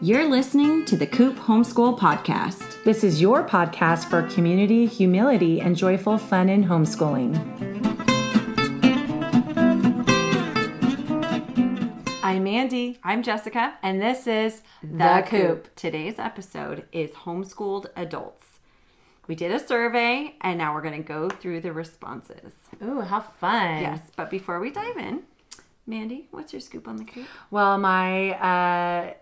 You're listening to the Coop Homeschool Podcast. This is your podcast for community, humility, and joyful fun in homeschooling. I'm Mandy. I'm Jessica. And this is The Coop. Today's episode is Homeschooled Adults. We did a survey, and now we're going to go through the responses. Ooh, how fun. Yes, but before we dive in, Mandy, what's your scoop on the Coop? Well, my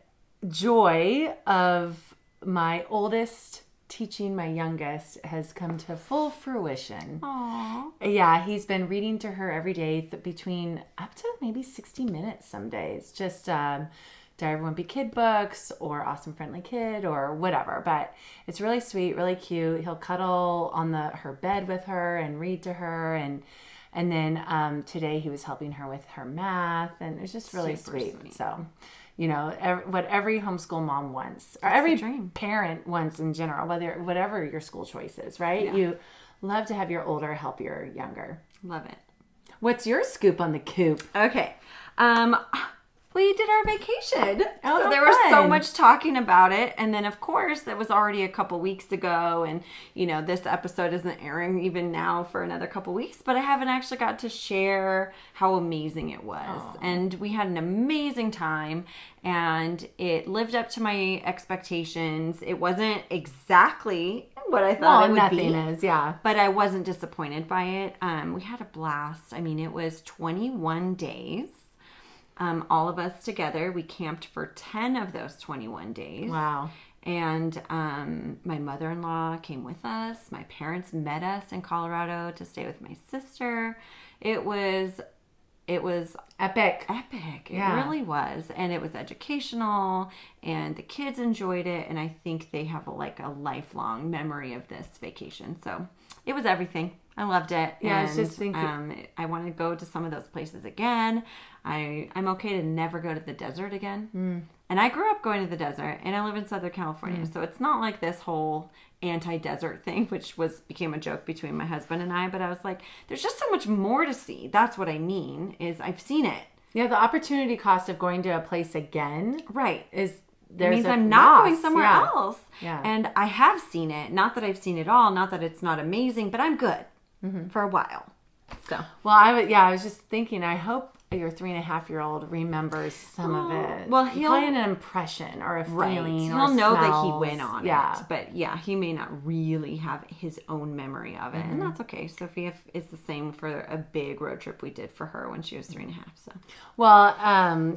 joy of my oldest teaching my youngest has come to full fruition. Aww. Yeah, he's been reading to her every day between up to maybe 60 minutes some days. Just Diary Wimpy Kid books or Awesome Friendly Kid or whatever. But it's really sweet, really cute. He'll cuddle on her bed with her and read to her. And then today he was helping her with her math. And it was just really sweet. So, you know, what every homeschool mom wants, or every parent wants in general, whatever your school choice is, right? Yeah. You love to have your older help your younger. Love it. What's your scoop on the Coop? Okay. We did our vacation. Oh, so there was so much talking about it. And then, of course, that was already a couple weeks ago. And, you know, this episode isn't airing even now for another couple weeks. But I haven't actually got to share how amazing it was. Oh. And we had an amazing time. And it lived up to my expectations. It wasn't exactly what I thought it would be. Nothing is, yeah. But I wasn't disappointed by it. We had a blast. I mean, it was 21 days. All of us together. We camped for 10 of those 21 days. Wow. And my mother-in-law came with us. My parents met us in Colorado to stay with my sister. It was epic. Yeah. It really was. And it was educational, and the kids enjoyed it, and I think they have a lifelong memory of this vacation. So it was everything. I loved it. Yeah, and, I was just thinking. I want to go to some of those places again. I'm okay to never go to the desert again. Mm. And I grew up going to the desert, and I live in Southern California. So it's not like this whole anti-desert thing, which became a joke between my husband and I. But I was like, there's just so much more to see. That's what I mean, is I've seen it. Yeah, the opportunity cost of going to a place again. Right. It means I'm not going somewhere else. Yeah. And I have seen it. Not that I've seen it all. Not that it's not amazing, but I'm good for a while. So. Well, I was just thinking, I hope your 3.5-year-old remembers some of it. Well, he'll probably an impression or a feeling. He'll know smells. that he went on it. But yeah, he may not really have his own memory of it. And that's okay. Sophia is the same for a big road trip we did for her when she was 3.5. So. Well,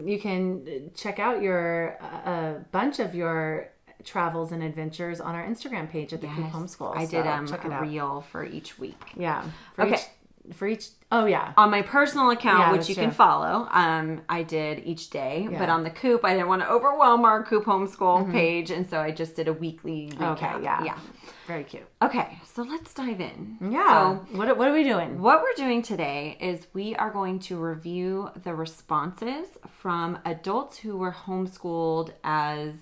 you can check out a bunch of your travels and adventures on our Instagram page at the Coop Homeschool. I did a reel for each week. Yeah. For each on my personal account, which you can follow, I did each day. Yeah. But on the Coop, I didn't want to overwhelm our Coop Homeschool page, and so I just did a weekly recap. Okay, yeah. Very cute. Okay, so let's dive in. Yeah. So what are we doing? What we're doing today is we are going to review the responses from adults who were homeschooled as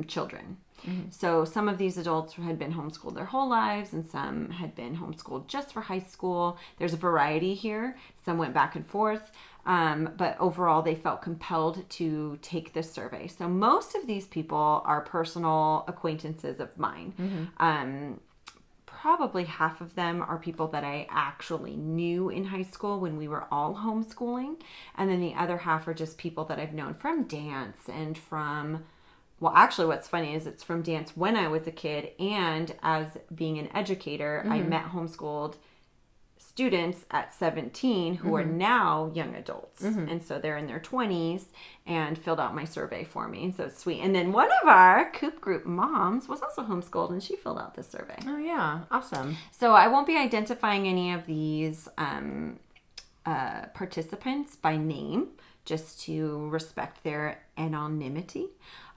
children. Mm-hmm. So some of these adults had been homeschooled their whole lives, and some had been homeschooled just for high school. There's a variety here. Some went back and forth, but overall they felt compelled to take this survey. So most of these people are personal acquaintances of mine. Mm-hmm. Probably half of them are people that I actually knew in high school when we were all homeschooling, and then the other half are just people that I've known from dance and from... Well, actually, what's funny is it's from dance when I was a kid, and as being an educator, I met homeschooled students at 17 who are now young adults. And so they're in their 20s and filled out my survey for me. And so it's sweet. And then one of our Coop group moms was also homeschooled, and she filled out this survey. Oh, yeah. Awesome. So I won't be identifying any of these participants by name, just to respect their anonymity.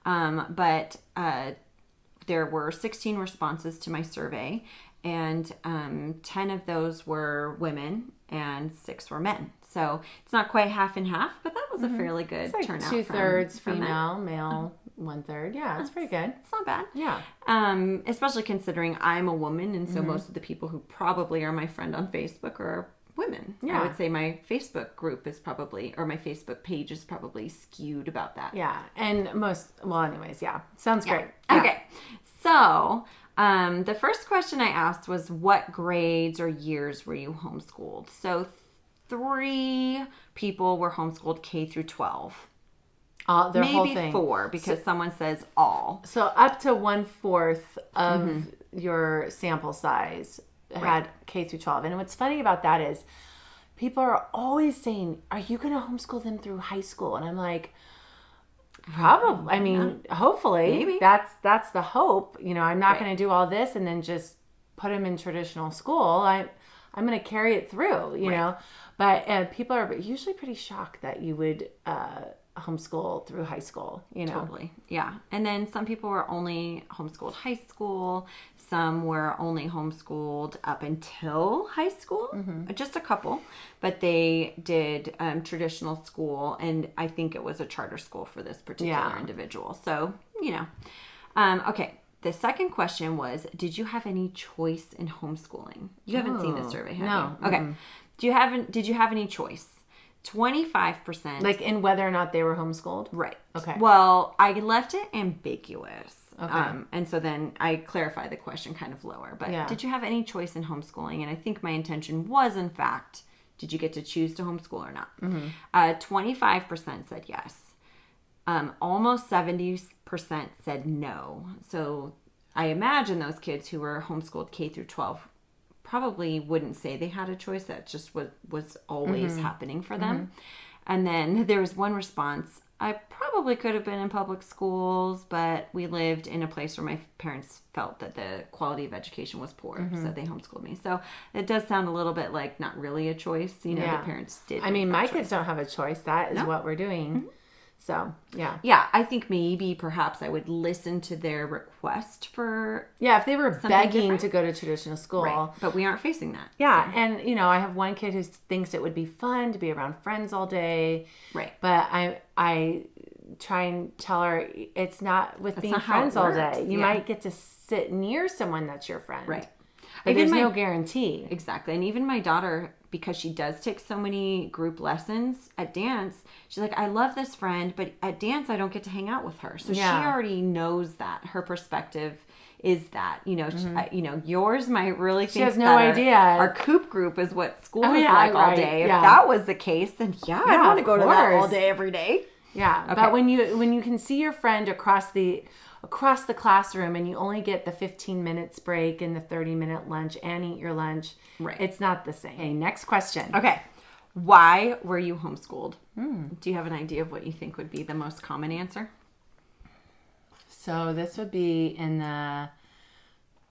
But there were 16 responses to my survey, and 10 of those were women and 6 were men. So it's not quite half and half, but that was a fairly good turnout. 2/3 female, male, 1/3. Yeah, that's pretty good. It's not bad. Yeah. Especially considering I'm a woman, and so most of the people who probably are my friend on Facebook are women. Yeah. I would say my Facebook group is probably, or my Facebook page is probably skewed about that. Yeah. And anyways, yeah. Sounds great. Yeah. Okay. So, the first question I asked was, what grades or years were you homeschooled? So 3 people were homeschooled K through 12. Their Maybe whole thing. 4 because someone says all. So up to 1/4 of your sample size had K through 12. And what's funny about that is people are always saying, are you going to homeschool them through high school? And I'm like, probably. I mean, hopefully. Maybe. That's the hope. I'm not going to do all this and then just put them in traditional school. I'm going to carry it through, you know. But people are usually pretty shocked that you would homeschool through high school, Totally. Yeah. And then some people were only homeschooled high school. Some were only homeschooled up until high school, just a couple, but they did traditional school. And I think it was a charter school for this particular individual. So, okay. The second question was, did you have any choice in homeschooling? You haven't seen the survey, have you? Okay. Did you have any choice? 25%. Like in whether or not they were homeschooled? Right. Okay. Well, I left it ambiguous. Okay. And so then I clarified the question kind of lower. But did you have any choice in homeschooling? And I think my intention was, in fact, did you get to choose to homeschool or not? 25% said yes. Almost 70% said no. So I imagine those kids who were homeschooled K through 12 probably wouldn't say they had a choice. That just was always happening for them. And then there was one response, I probably could have been in public schools, but we lived in a place where my parents felt that the quality of education was poor, so they homeschooled me. So it does sound a little bit like not really a choice. The parents did. I mean, my kids don't have a choice. That is what we're doing. So, yeah. Yeah, I think perhaps I would listen to their request for... Yeah, if they were begging to go to traditional school. Right, but we aren't facing that. Yeah, so. And, I have one kid who thinks it would be fun to be around friends all day. Right. But I try and tell her it's not with being friends all day. You might get to sit near someone that's your friend. Right. But there's no guarantee. Exactly. And even my daughter, because she does take so many group lessons at dance, she's like, I love this friend, but at dance, I don't get to hang out with her. So she already knows that. Her perspective is that, yours might really think she has no idea. Our Coop group is what school is like all day. If that was the case, then I want to go to that all day, every day. Yeah. Okay. But when you can see your friend across the classroom and you only get the 15 minutes break and the 30-minute lunch and eat your lunch, it's not the same. Okay, next question. Okay. Why were you homeschooled? Do you have an idea of what you think would be the most common answer? So this would be in the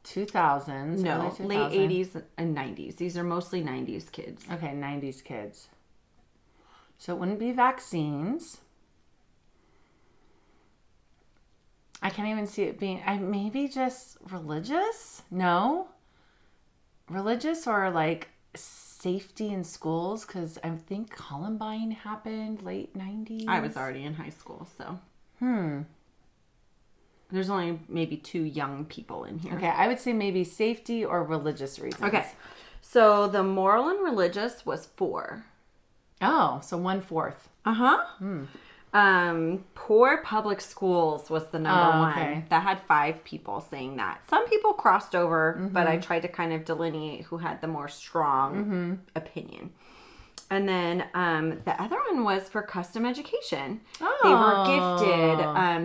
2000s. No, late 80s and 90s. These are mostly 90s kids. Okay, 90s kids. So it wouldn't be vaccines. I can't even see it being... maybe just religious? No. Religious or like safety in schools, because I think Columbine happened late 90s. I was already in high school, so... There's only maybe 2 young people in here. Okay, I would say maybe safety or religious reasons. Okay. So the moral and religious was 4. Oh, so 1/4. Poor public schools was the number 1. Okay. That had 5 people saying that. Some people crossed over, but I tried to kind of delineate who had the more strong opinion. And then the other one was for custom education. Oh. They were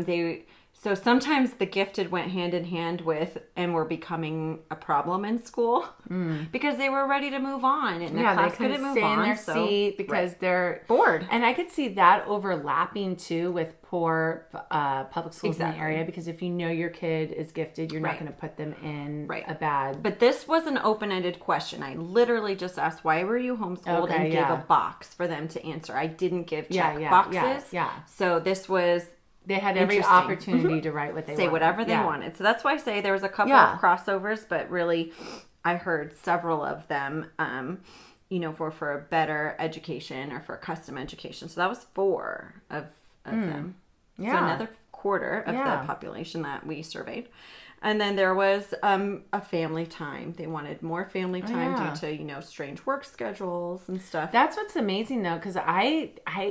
gifted. So sometimes the gifted went hand in hand with and were becoming a problem in school because they were ready to move on and the class couldn't move stay on in their seat because they're bored. And I could see that overlapping too with poor public schools in the area, because if you know your kid is gifted, you're not going to put them in a bad. But this was an open-ended question. I literally just asked, why were you homeschooled, and gave a box for them to answer. I didn't give check boxes. Yeah. So this was... They had every opportunity to write what they wanted. Say whatever they wanted. So that's why I say there was a couple of crossovers, but really I heard several of them, for a better education or for custom education. So that was 4 of them. Yeah. So another quarter of the population that we surveyed. And then there was a family time. They wanted more family time due to, strange work schedules and stuff. That's what's amazing, though, because I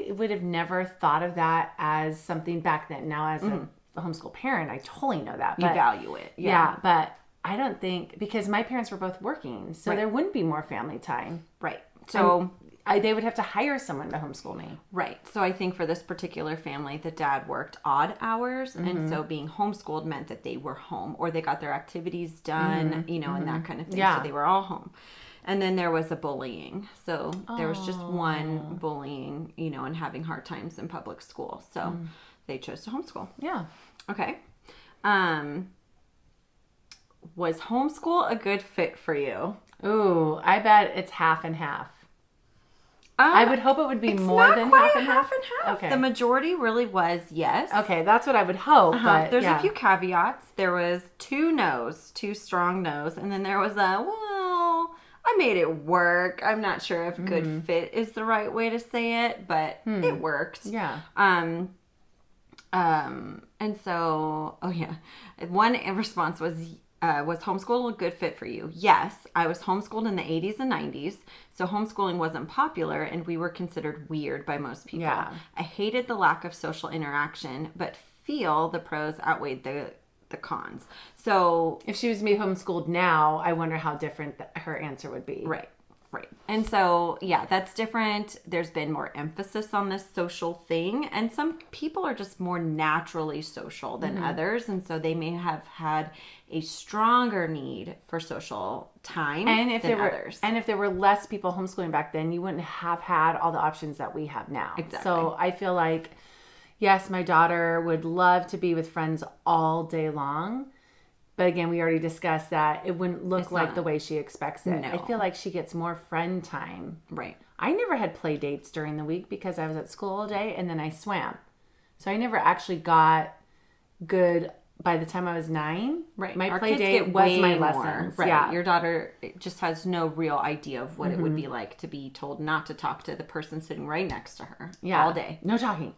would have never thought of that as something back then. Now, as a homeschool parent, I totally know that. You value it. Yeah, but I don't think, because my parents were both working, so there wouldn't be more family time. Right. So they would have to hire someone to homeschool me. Right. So I think for this particular family, the dad worked odd hours. And so being homeschooled meant that they were home or they got their activities done, and that kind of thing. Yeah. So they were all home. And then there was a bullying. So there was just one bullying, and having hard times in public school. So they chose to homeschool. Yeah. Okay. Was homeschool a good fit for you? Ooh, I bet it's half and half. I would hope it would be more than half and half. Okay. The majority really was yes. Okay, that's what I would hope. But there's a few caveats. There was 2 no's, 2 strong no's, and then there was I made it work. I'm not sure if good fit is the right way to say it, but it worked. Yeah. And so, one response was homeschool a good fit for you? Yes, I was homeschooled in the 80s and 90s, so homeschooling wasn't popular and we were considered weird by most people. Yeah. I hated the lack of social interaction, but feel the pros outweighed the cons. So if she was to be homeschooled now, I wonder how different her answer would be. Right. And so, that's different. There's been more emphasis on this social thing. And some people are just more naturally social than others. And so they may have had a stronger need for social time than others. And if there were less people homeschooling back then, you wouldn't have had all the options that we have now. Exactly. So I feel like, yes, my daughter would love to be with friends all day long. But again, we already discussed that it wouldn't look like the way she expects it. No. I feel like she gets more friend time. Right. I never had play dates during the week because I was at school all day and then I swam. So I never actually got good by the time I was 9. Right. My Our play kids date get was way my more. lessons. Right. Yeah. Your daughter just has no real idea of what it would be like to be told not to talk to the person sitting right next to her all day. No talking.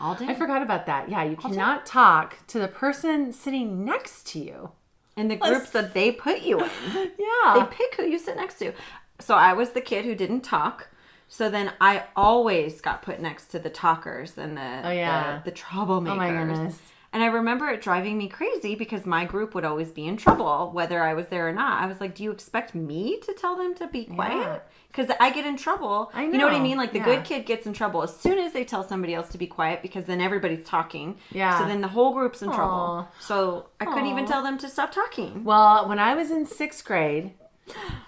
All day. I forgot about that. Yeah, you cannot talk to the person sitting next to you. In the groups that they put you in. Yeah. They pick who you sit next to. So I was the kid who didn't talk. So then I always got put next to the talkers and the troublemakers. Oh my goodness. And I remember it driving me crazy because my group would always be in trouble, whether I was there or not. I was like, do you expect me to tell them to be quiet? Because I get in trouble. I know. You know what I mean? Like the good kid gets in trouble as soon as they tell somebody else to be quiet because then everybody's talking. Yeah. So then the whole group's in trouble. So I couldn't even tell them to stop talking. Well, when I was in 6th grade,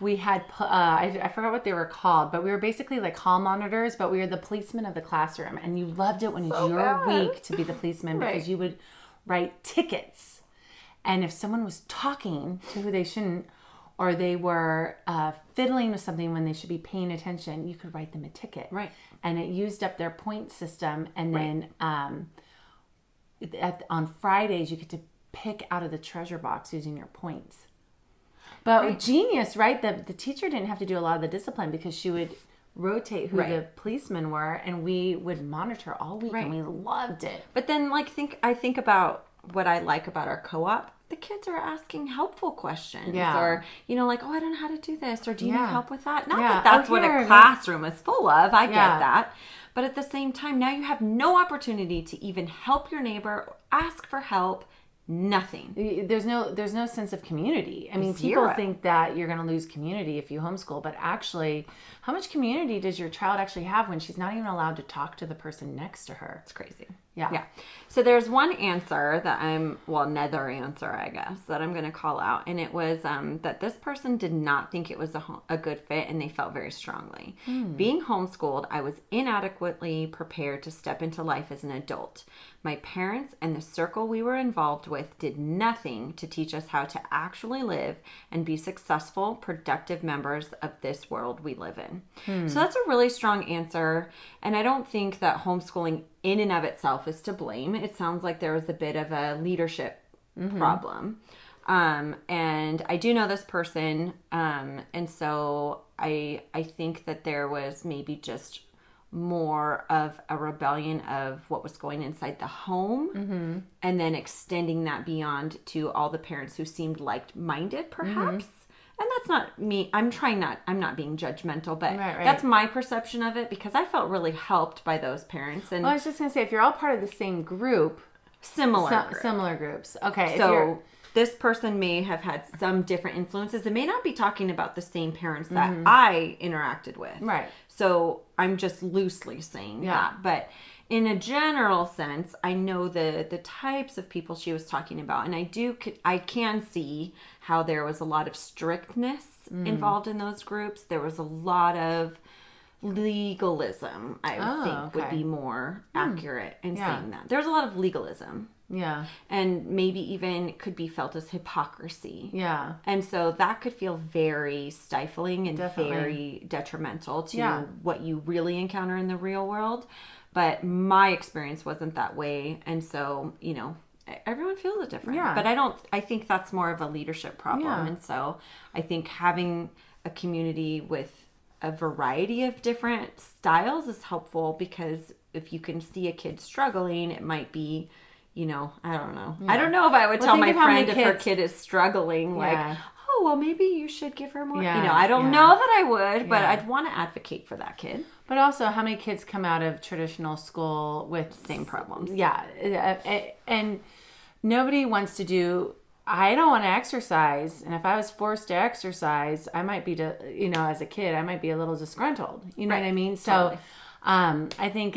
we had, I forgot what they were called, but we were basically like hall monitors, but we were the policemen of the classroom. And you loved it when it was your week to be the policeman because you would write tickets. And if someone was talking to who they shouldn't, or they were fiddling with something when they should be paying attention, you could write them a ticket. Right. And it used up their point system. And then on Fridays, you get to pick out of the treasure box using your points. But genius, right? The teacher didn't have to do a lot of the discipline because she would rotate who the policemen were, and we would monitor all week, and we loved it. But then, I think about what I like about our co-op. The kids are asking helpful questions, or I don't know how to do this, or do you need help with that? Not that that's what a classroom is full of. I get that, but at the same time, now you have no opportunity to even help your neighbor or ask for help. Nothing. There's no sense of community. I mean, people think that you're going to lose community if you homeschool, but actually, how much community does your child actually have when she's not even allowed to talk to the person next to her? It's crazy. Yeah. So there's one answer that another answer, I guess, that I'm going to call out. And it was that this person did not think it was a good fit and they felt very strongly. Being homeschooled, I was inadequately prepared to step into life as an adult. My parents and the circle we were involved with did nothing to teach us how to actually live and be successful, productive members of this world we live in. So that's a really strong answer. And I don't think that homeschooling in and of itself is to blame. It sounds like there was a bit of a leadership problem. And I do know this person. And so I think that there was maybe just more of a rebellion of what was going inside the home, and then extending that beyond to all the parents who seemed like-minded, perhaps. And that's not me. I'm not being judgmental, but that's my perception of it, because I felt really helped by those parents. And I was just going to say, if you're all part of the same group, similar groups. Okay. So this person may have had some different influences. It may not be talking about the same parents that I interacted with. Right. So I'm just loosely saying that. But in a general sense, I know the types of people she was talking about. And I can see how there was a lot of strictness involved in those groups. There was a lot of legalism, I think would be more accurate in saying that. There's a lot of legalism. Yeah. And maybe even could be felt as hypocrisy. Yeah. And so that could feel very stifling and very detrimental to what you really encounter in the real world. But my experience wasn't that way. And so, everyone feels it different. Yeah. But I think that's more of a leadership problem. Yeah. And so I think having a community with a variety of different styles is helpful, because if you can see a kid struggling, it might be, I don't know. Yeah. I don't know if I would tell my friend if her kid is struggling, like, oh, well, maybe you should give her more. Yeah. I don't know that I would, but I'd want to advocate for that kid. But also, how many kids come out of traditional school with same problems? Yeah. And nobody wants to do, I don't want to exercise. And if I was forced to exercise, I might be, as a kid, I might be a little disgruntled. You know what I mean? So I think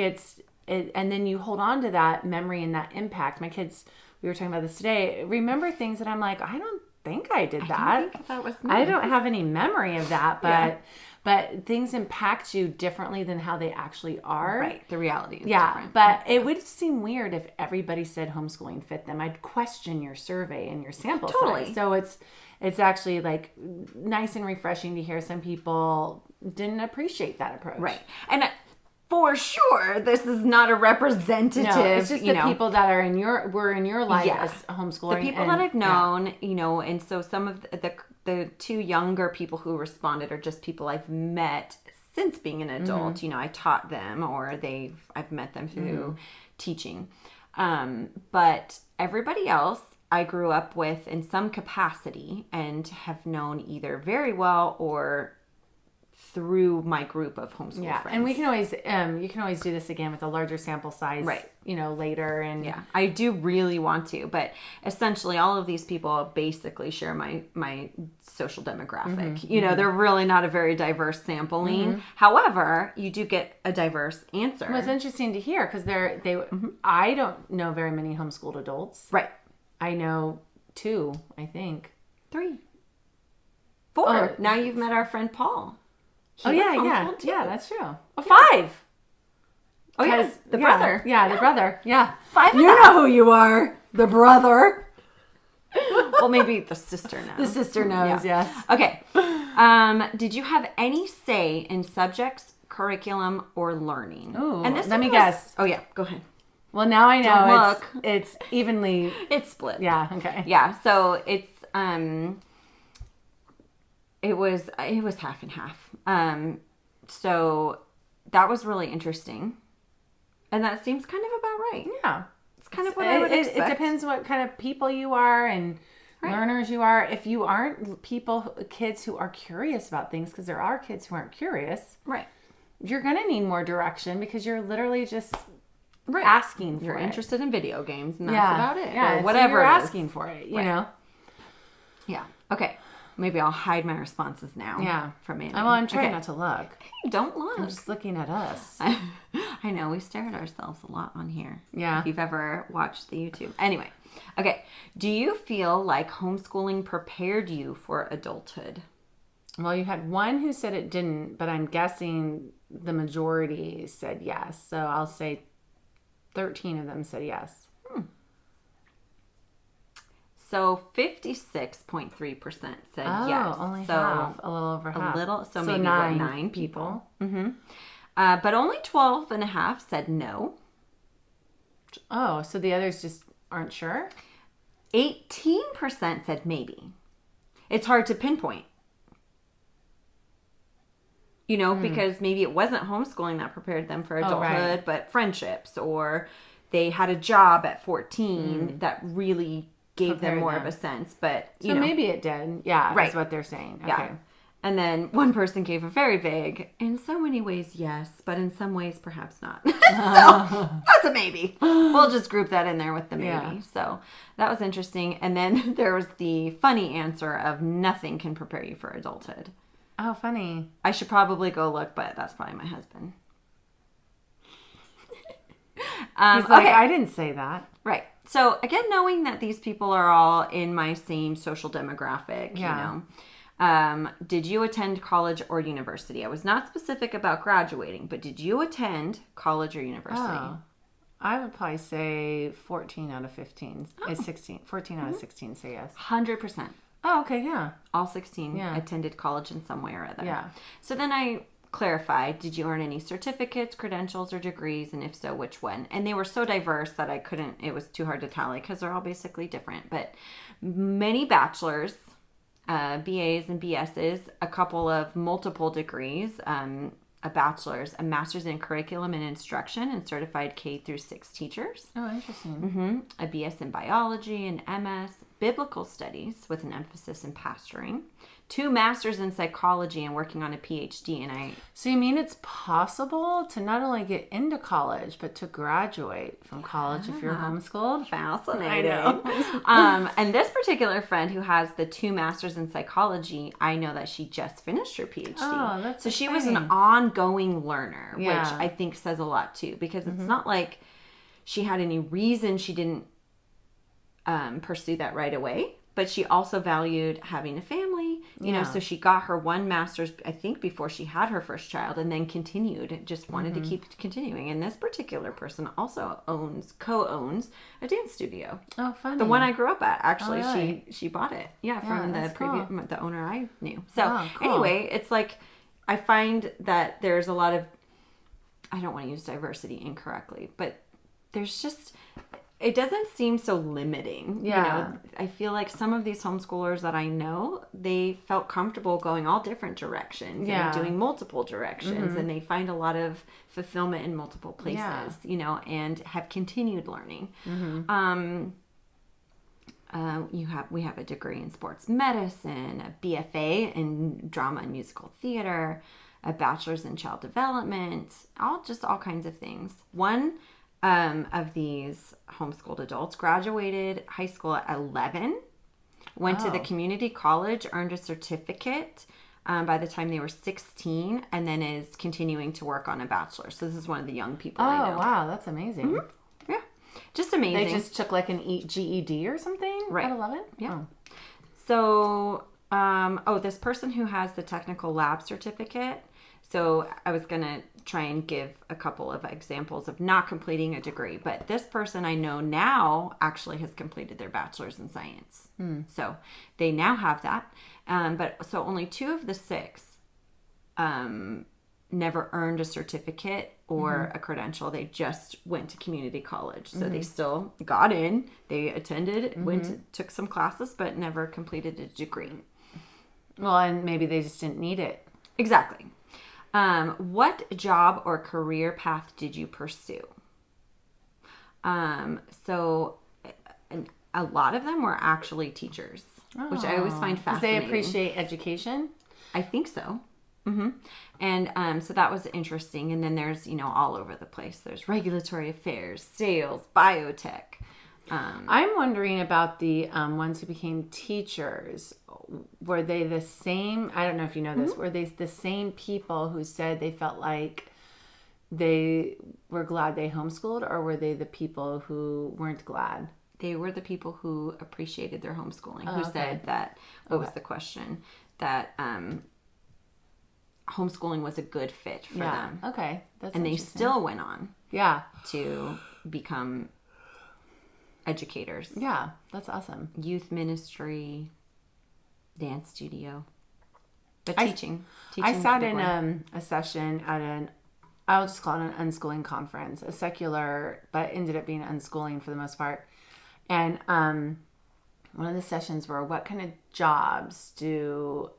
and then you hold on to that memory and that impact. My kids, we were talking about this today, remember things that I'm like, I don't think I did that. I don't think that was me. I don't have any memory of that, but things impact you differently than how they actually are. Right. The reality is different. But it would seem weird if everybody said homeschooling fit them. I'd question your survey and your sample size. So it's actually like nice and refreshing to hear some people didn't appreciate that approach. Right. And for sure, this is not a representative. No, it's just the people that were in your life as a homeschooler. The people that I've known, and so some of the two younger people who responded are just people I've met since being an adult. I taught them, or I've met them through teaching. But everybody else I grew up with in some capacity and have known either very well or through my group of homeschool friends. And we can always, you can always do this again with a larger sample size, right? Later. And I do really want to, but essentially all of these people basically share my social demographic. They're really not a very diverse sampling. However, you do get a diverse answer. Well, it's interesting to hear, because I don't know very many homeschooled adults. Right. I know 2, I think. 3. 4. Oh, now you've met our friend Paul. Yeah, that's true. 5. Oh, yes, the brother. Yeah, the brother. Yeah. 5. You know who you are, the brother. Well, maybe the sister knows. The sister knows, yes. Okay. Did you have any say in subjects, curriculum, or learning? Ooh, and let me guess. Oh, yeah, go ahead. Well, now I know it's evenly. It's split. Yeah, okay. Yeah, so it's it was half and half. So that was really interesting. And that seems kind of about right. Yeah. It's kind of what I would expect. It depends what kind of people you are and learners you are. If you aren't kids who are curious about things, because there are kids who aren't curious. Right. You're going to need more direction, because you're literally just asking for it. You're interested in video games, and that's about it. Yeah. Or whatever you're asking for it, you know? Yeah. Okay. Maybe I'll hide my responses now. Yeah. From Andy. Well, I'm trying not to look. Don't look. I'm just looking at us. I know. We stare at ourselves a lot on here. Yeah. If you've ever watched the YouTube. Anyway. Okay. Do you feel like homeschooling prepared you for adulthood? Well, you had one who said it didn't, but I'm guessing the majority said yes. So I'll say 13 of them said yes. So 56.3% said yes. Only half. A little over half. So maybe 9 people. Mm-hmm. But only 12.5 said no. Oh, so the others just aren't sure? 18% said maybe. It's hard to pinpoint. you know, because maybe it wasn't homeschooling that prepared them for adulthood, but friendships, or they had a job at 14 that really gave them more of a sense. But, you know. Maybe it did. Yeah, right. is what they're saying. Okay. Yeah. And then one person gave a very vague, in so many ways, yes, but in some ways, perhaps not. So that's a maybe. We'll just group that in there with the maybe. Yeah. So that was interesting. And then there was the funny answer of nothing can prepare you for adulthood. Oh, funny. I should probably go look, but that's probably my husband. He's like, I didn't say that. Right. So again, knowing that these people are all in my same social demographic, you know. Did you attend college or university? I was not specific about graduating, but did you attend college or university? Oh, I would probably say 14 out of 15. It's 16. 14 out of 16 say yes. 100%. Oh, okay, yeah. All 16 attended college in some way or other. Yeah. So then I clarified, did you earn any certificates, credentials, or degrees? And if so, which one? And they were so diverse that I couldn't, it was too hard to tally because they're all basically different. But many bachelors, BAs and BSs, a couple of multiple degrees, a bachelor's, a master's in curriculum and instruction, and certified K through 6 teachers. Oh, interesting. Mm-hmm. A BS in biology, an MS, biblical studies with an emphasis in pastoring, 2 masters in psychology, and working on a PhD. And So you mean it's possible to not only get into college, but to graduate from college if you're homeschooled? Fascinating. I know. And this particular friend who has the 2 masters in psychology, I know that she just finished her PhD. Oh, that's so she was an ongoing learner, which I think says a lot too, because it's not like she had any reason she didn't pursue that right away. But she also valued having a family, you know, so she got her 1 master's, I think, before she had her first child, and then continued, just wanted to keep continuing. And this particular person also co-owns a dance studio. Oh, funny. The one I grew up at, actually. She bought it. Yeah, from the owner I knew. So anyway, it's like, I find that there's a lot of, I don't want to use diversity incorrectly, but there's just, it doesn't seem so limiting. Yeah. You know, I feel like some of these homeschoolers that I know, they felt comfortable going all different directions and doing multiple directions, and they find a lot of fulfillment in multiple places, you know, and have continued learning. We have a degree in sports medicine, a BFA in drama and musical theater, a bachelor's in child development, all kinds of things. One of these homeschooled adults graduated high school at 11, went to the community college, earned a certificate by the time they were 16, and then is continuing to work on a bachelor's. So this is one of the young people I know. Oh, wow. That's amazing. Mm-hmm. Yeah. Just amazing. They just took like an GED or something at 11? Yeah. Oh. So, this person who has the technical lab certificate, so I was going to try and give a couple of examples of not completing a degree, but this person I know now actually has completed their bachelor's in science. So they now have that. But so only 2 of the 6 never earned a certificate or a credential. They just went to community college. So they still got in, they attended, took some classes, but never completed a degree. Well, and maybe they just didn't need it. Exactly. What job or career path did you pursue? So a lot of them were actually teachers, which I always find fascinating. They appreciate education? I think so. Mm-hmm. And so that was interesting. And then there's, you know, all over the place. There's regulatory affairs, sales, biotech. I'm wondering about the ones who became teachers. Were they the same? I don't know if you know this. Were they the same people who said they felt like they were glad they homeschooled, or were they the people who weren't glad? They were the people who appreciated their homeschooling, who said that, what was the question? That homeschooling was a good fit for them. Okay. And they still went on to become educators. Yeah, that's awesome. Youth ministry, dance studio, but teaching. I sat in a session at I'll just call it an unschooling conference, a secular, but ended up being unschooling for the most part. And one of the sessions were, what kind of jobs do,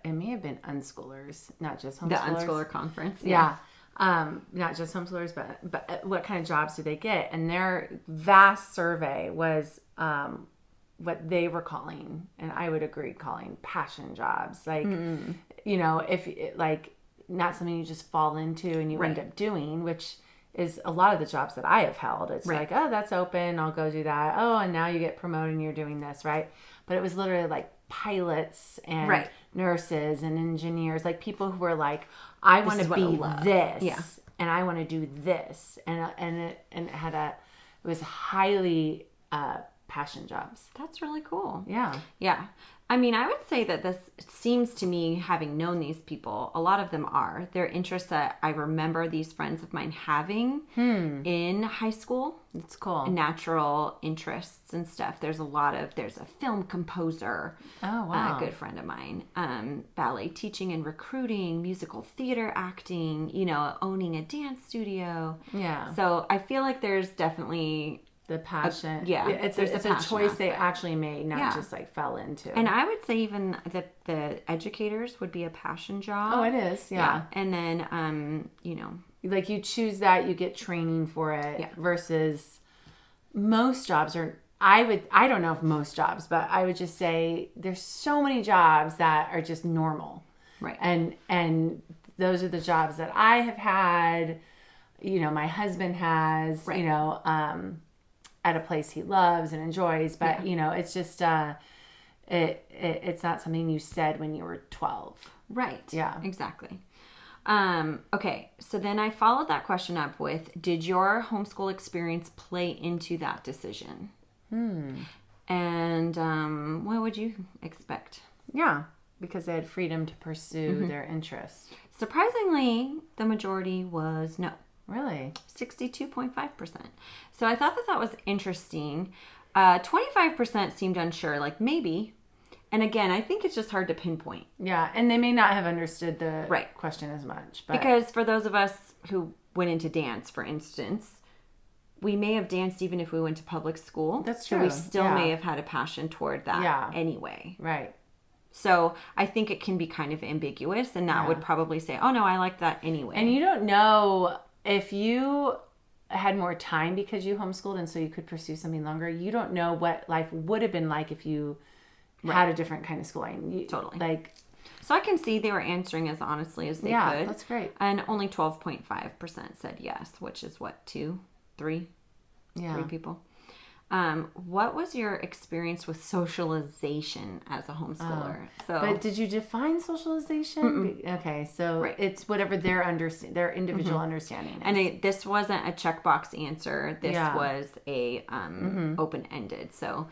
it may have been unschoolers, not just homeschoolers. The unschooler conference. Yeah. Not just homeschoolers, but what kind of jobs do they get? And their vast survey was what they were calling, and I would agree, calling passion jobs. Like, you know, if like not something you just fall into and you end up doing, which is a lot of the jobs that I have held. It's like, oh, that's open, I'll go do that. Oh, and now you get promoted and you're doing this, right? But it was literally like pilots and nurses and engineers, like people who were like, I want to be this, and I want to do this, and it was highly passion jobs. That's really cool. Yeah. Yeah. I mean, I would say that this seems to me, having known these people, a lot of them are. They're interests that I remember these friends of mine having in high school. It's cool. Natural interests and stuff. There's a film composer. Oh, wow. A good friend of mine. Ballet teaching and recruiting, musical theater acting, you know, owning a dance studio. Yeah. So I feel like there's definitely... the passion. It's a choice they actually made, not just like fell into. And I would say even that the educators would be a passion job. Oh, it is. Yeah. And then, you know, like you choose that, you get training for it versus most jobs are, I don't know if most jobs, but I would just say there's so many jobs that are just normal. Right. And those are the jobs that I have had, you know, my husband has, you know, at a place he loves and enjoys, but you know, it's just it's not something you said when you were 12. Right. Yeah. Exactly. Okay, so then I followed that question up with, did your homeschool experience play into that decision? And what would you expect? Yeah, because they had freedom to pursue their interests. Surprisingly, the majority was no. Really? 62.5%. So I thought that was interesting. 25% seemed unsure, like maybe. And again, I think it's just hard to pinpoint. Yeah, and they may not have understood the question as much. But... because for those of us who went into dance, for instance, we may have danced even if we went to public school. That's true. So we still may have had a passion toward that anyway. Right. So I think it can be kind of ambiguous, and that would probably say, oh, no, I like that anyway. And you don't know... if you had more time because you homeschooled and so you could pursue something longer, you don't know what life would have been like if you had a different kind of schooling. Totally. Like, so I can see they were answering as honestly as they could. Yeah, that's great. And only 12.5% said yes, which is what, 3 people. What was your experience with socialization as a homeschooler? But did you define socialization? Okay, so it's whatever their individual understanding is. And this wasn't a checkbox answer. This was a open-ended. So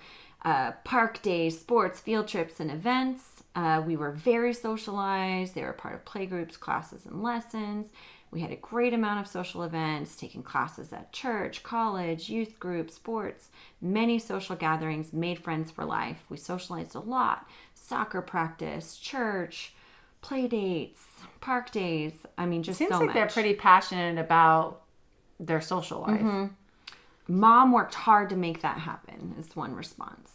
park days, sports, field trips, and events. We were very socialized. They were part of playgroups, classes, and lessons. We had a great amount of social events, taking classes at church, college, youth groups, sports, many social gatherings, made friends for life. We socialized a lot. Soccer practice, church, play dates, park days. I mean, just Seems so like much. They're pretty passionate about their social life. Mom worked hard to make that happen, is one response.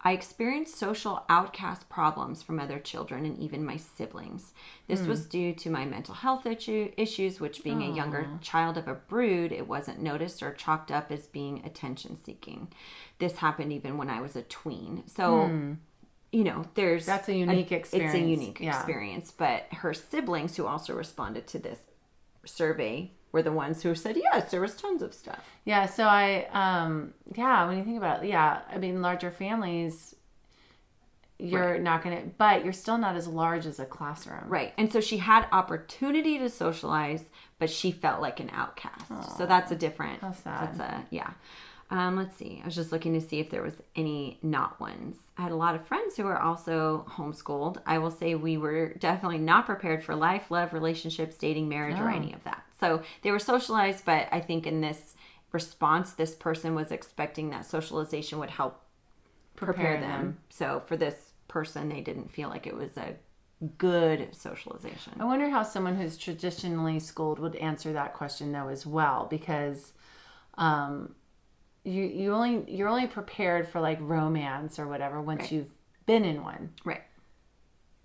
I experienced social outcast problems from other children and even my siblings. This was due to my mental health issues, which being a younger child of a brood, it wasn't noticed or chalked up as being attention seeking. This happened even when I was a tween. So, you know, that's a unique experience. It's a unique experience. But her siblings, who also responded to this survey, were the ones who said, yes, there was tons of stuff. Yeah, so when you think about it, I mean, larger families, you're not going to, but you're still not as large as a classroom. Right. And so she had opportunity to socialize, but she felt like an outcast. Aww. So that's a different, how sad. Let's see. I was just looking to see if there was any not ones. I had a lot of friends who were also homeschooled. I will say we were definitely not prepared for life, love, relationships, dating, marriage, or any of that. So they were socialized, but I think in this response, this person was expecting that socialization would help prepare them. So for this person, they didn't feel like it was a good socialization. I wonder how someone who's traditionally schooled would answer that question though as well, because you're only prepared for like romance or whatever once you've been in one. Right.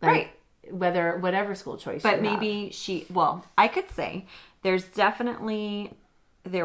Like, whatever school choice but you maybe have. I could say there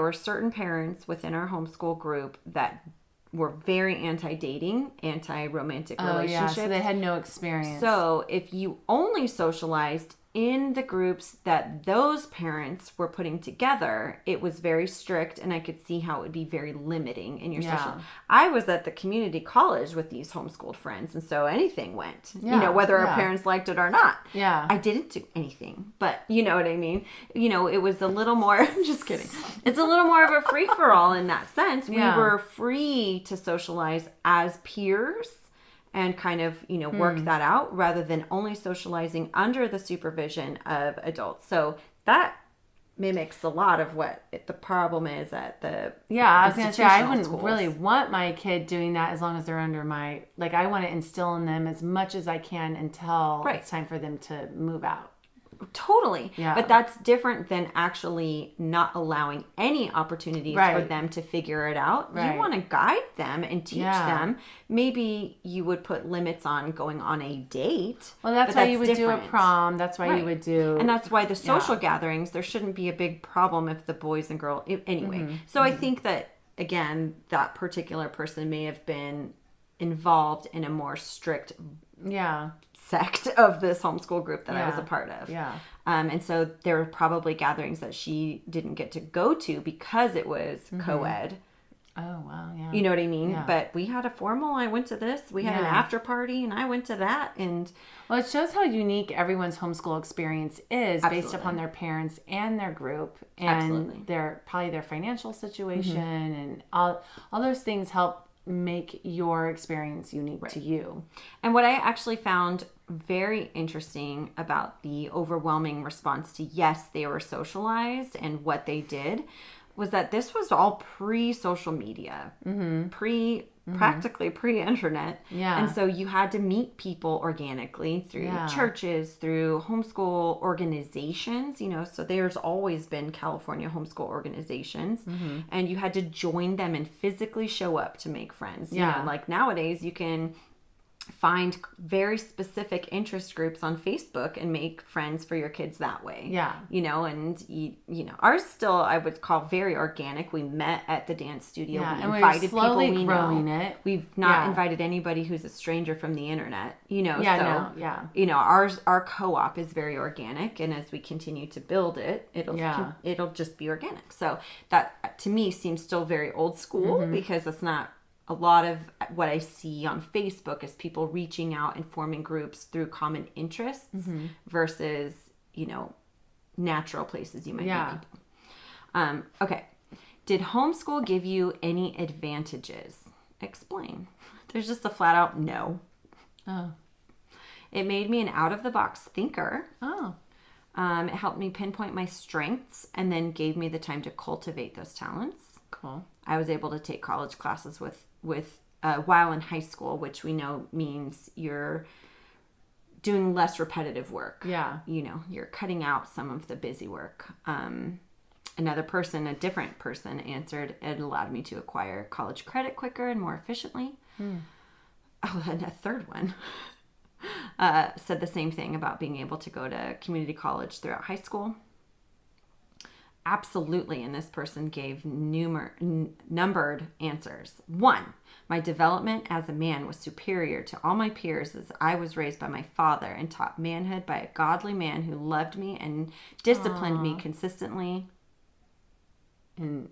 were certain parents within our homeschool group that were very anti-dating, anti-romantic relationships. So they had no experience. So if you only socialized in the groups that those parents were putting together, it was very strict, and I could see how it would be very limiting in your social. I was at the community college with these homeschooled friends, and so anything went, whether our parents liked it or not. Yeah. I didn't do anything, but you know what I mean? It was a little more, I'm just kidding. It's a little more of a free-for-all in that sense. We were free to socialize as peers and kind of, work that out rather than only socializing under the supervision of adults. So that mimics a lot of what the problem is at the I was going to say, I wouldn't schools. really want my kid doing that as long as they're under my, I want to instill in them as much as I can until it's time for them to move out. Totally. Yeah. But that's different than actually not allowing any opportunities for them to figure it out. You want to guide them and teach them. Maybe you would put limits on going on a date. Well, that's why you would do a prom. That's why you would do... And that's why the social gatherings, there shouldn't be a big problem if the boys and girls... Anyway. So I think that, again, that particular person may have been involved in a more strict... sect of this homeschool group that I was a part of. And so there were probably gatherings that she didn't get to go to because it was co-ed. Oh, wow, yeah. You know what I mean? Yeah. But we had a formal, I went to this. We had an after party and I went to that. And well, it shows how unique everyone's homeschool experience is based upon their parents and their group and their financial situation and all those things help make your experience unique to you. And what I actually found very interesting about the overwhelming response to yes, they were socialized and what they did was that this was all pre-social media, practically pre-internet. And so you had to meet people organically through churches, through homeschool organizations, so there's always been California homeschool organizations and you had to join them and physically show up to make friends. Like nowadays you can find very specific interest groups on Facebook and make friends for your kids that way. And ours still I would call very organic. We met at the dance studio. We invited people we know. We've not invited anybody who's a stranger from the internet. Our co-op is very organic, and as we continue to build it, it'll just be organic. So that to me seems still very old school because it's not. A lot of what I see on Facebook is people reaching out and forming groups through common interests versus, natural places you might meet people. Okay. Did homeschool give you any advantages? Explain. There's just a flat out no. Oh. It made me an out-of-the-box thinker. Oh. It helped me pinpoint my strengths and then gave me the time to cultivate those talents. Cool. I was able to take college classes with while in high school, which we know means you're doing less repetitive work. Yeah. You're cutting out some of the busy work. A different person answered, it allowed me to acquire college credit quicker and more efficiently. Oh, and a third one said the same thing about being able to go to community college throughout high school. Absolutely, and this person gave numbered answers. 1, my development as a man was superior to all my peers as I was raised by my father and taught manhood by a godly man who loved me and disciplined me consistently. And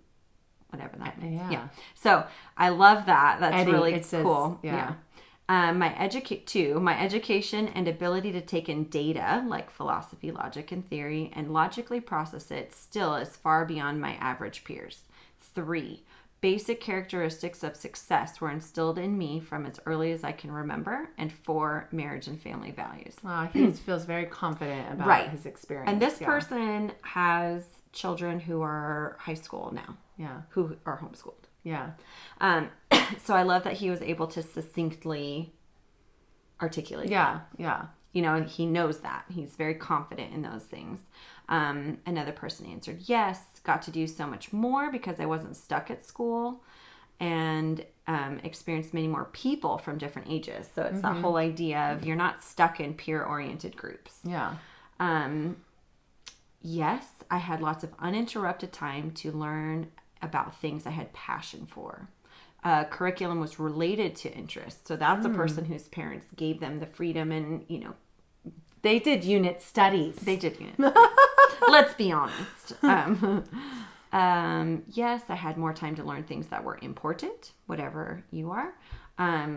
whatever that means. Yeah. So I love that. That's Eddie, really cool. Yeah. My education and ability to take in data like philosophy, logic, and theory and logically process it still is far beyond my average peers. 3, basic characteristics of success were instilled in me from as early as I can remember. And 4, marriage and family values. Wow, he feels very confident about his experience. And this person has children who are high school now. Yeah. Who are homeschooled. Yeah. So I love that he was able to succinctly articulate that. Yeah. And he knows that. He's very confident in those things. Another person answered, yes, got to do so much more because I wasn't stuck at school. and experience many more people from different ages. So it's that whole idea of you're not stuck in peer-oriented groups. Yeah. Yes, I had lots of uninterrupted time to learn about things I had passion for. Curriculum was related to interests. So that's a person whose parents gave them the freedom and, They did unit studies. They did unit studies. Let's be honest. Yes, I had more time to learn things that were important, whatever you are.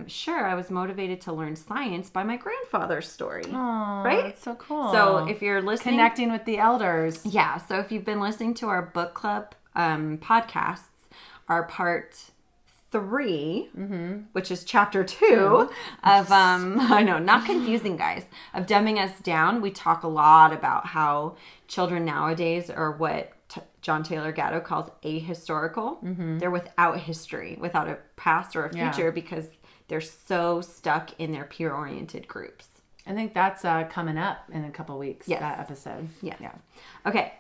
Sure, I was motivated to learn science by my grandfather's story. Aww, right? That's so cool. So if you're listening... Connecting with the elders. Yeah, so if you've been listening to our book club podcasts, our part 3, which is chapter 2 of, I know, not confusing, guys, of Dumbing Us Down, we talk a lot about how children nowadays are what John Taylor Gatto calls ahistorical. They're without history, without a past or a future, because they're so stuck in their peer-oriented groups. I think that's coming up in a couple weeks, that episode. Yes. Yeah. Okay.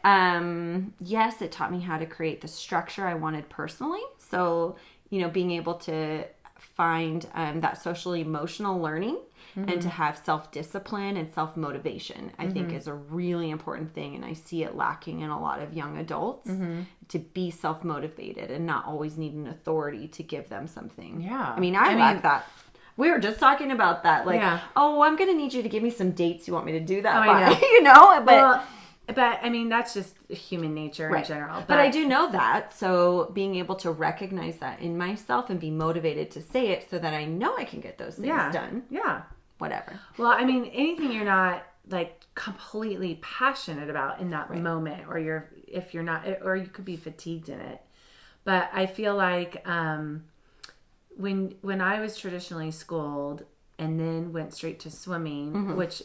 Yes, it taught me how to create the structure I wanted personally. So, being able to find that social emotional learning and to have self-discipline and self-motivation, I think is a really important thing. And I see it lacking in a lot of young adults to be self-motivated and not always need an authority to give them something. Yeah. I mean, I lack that. We were just talking about that. Like, oh, I'm going to need you to give me some dates you want me to do that by. I know. But... But I mean, that's just human nature in general. But I do know that. So being able to recognize that in myself and be motivated to say it so that I know I can get those things done. Yeah. Whatever. Well, I mean, anything you're not like completely passionate about in that moment, or if you're not, or you could be fatigued in it. But I feel like when I was traditionally schooled and then went straight to swimming, which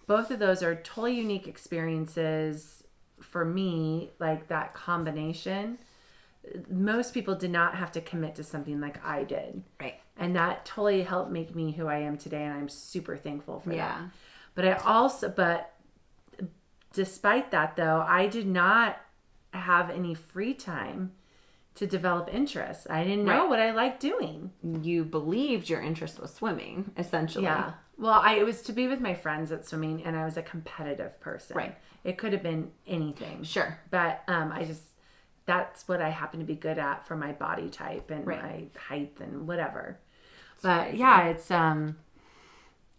both of those are totally unique experiences for me, like that combination. Most people did not have to commit to something like I did. Right. And that totally helped make me who I am today, and I'm super thankful for that. But despite that though, I did not have any free time to develop interests. I didn't know what I liked doing. You believed your interest was swimming, essentially. Yeah. Well, it was to be with my friends at swimming, and I was a competitive person. Right. It could have been anything. Sure. But that's what I happen to be good at for my body type and my height and whatever. But it's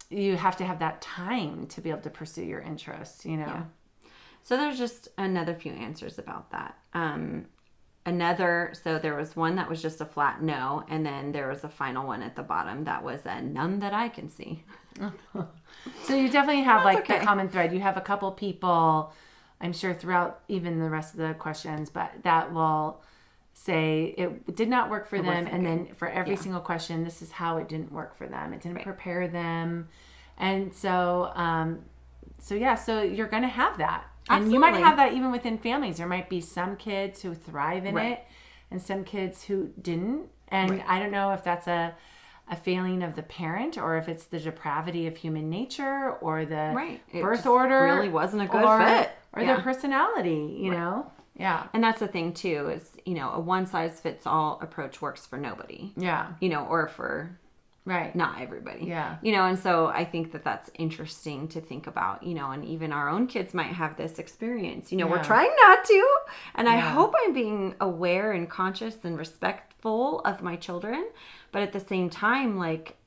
you have to have that time to be able to pursue your interests, Yeah. So there's just another few answers about that. So there was one that was just a flat no, and then there was a final one at the bottom that was a none that I can see. So you definitely have the common thread. You have a couple people, I'm sure throughout even the rest of the questions, but that will say it did not work for them, and then for every single question, this is how it didn't work for them. It didn't prepare them, and so you're going to have that. And Absolutely. you might have that even within families. There might be some kids who thrive in it and some kids who didn't. And I don't know if that's a failing of the parent, or if it's the depravity of human nature, or the birth order. Really wasn't a good fit. Or their personality, you know? Yeah. And that's the thing too, is, a one size fits all approach works for nobody. Yeah. Or for not everybody. Yeah. And so I think that that's interesting to think about, and even our own kids might have this experience. We're trying not to, and I hope I'm being aware and conscious and respectful of my children, but at the same time,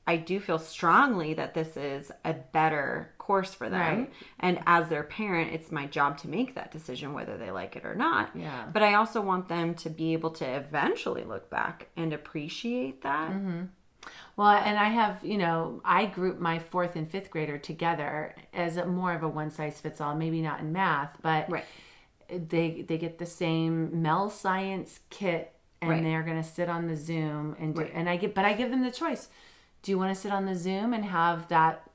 I do feel strongly that this is a better course for them. Right. And as their parent, it's my job to make that decision whether they like it or not. Yeah. But I also want them to be able to eventually look back and appreciate that. Mm-hmm. Well, and I have, I group my 4th and 5th grader together as more of a one size fits all, maybe not in math, but they get the same Mel Science kit, and they're going to sit on the Zoom and I give them the choice. Do you want to sit on the Zoom and have that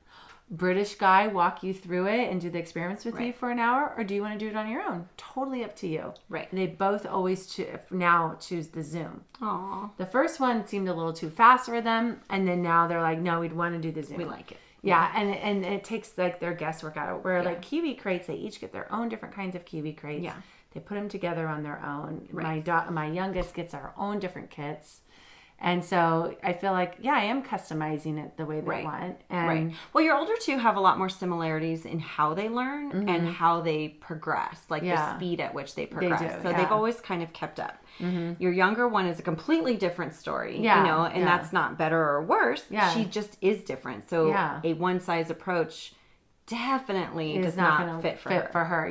British guy walk you through it and do the experiments with you for an hour, or do you want to do it on your own? Totally up to you. Right. They both always now choose the Zoom. Aww. The first one seemed a little too fast for them, and then now they're like, no, we'd want to do the Zoom. We like it. Yeah, and it takes their guesswork out of it. Where kiwi crates, they each get their own different kinds of kiwi crates. Yeah. They put them together on their own. Right. My youngest gets our own different kits. And so I feel like, yeah, I am customizing it the way they want. And Well, your older two have a lot more similarities in how they learn and how they progress, like the speed at which they progress. So they've always kind of kept up. Your younger one is a completely different story, you know, and that's not better or worse. She just is different. So a one-size approach definitely does not fit for her.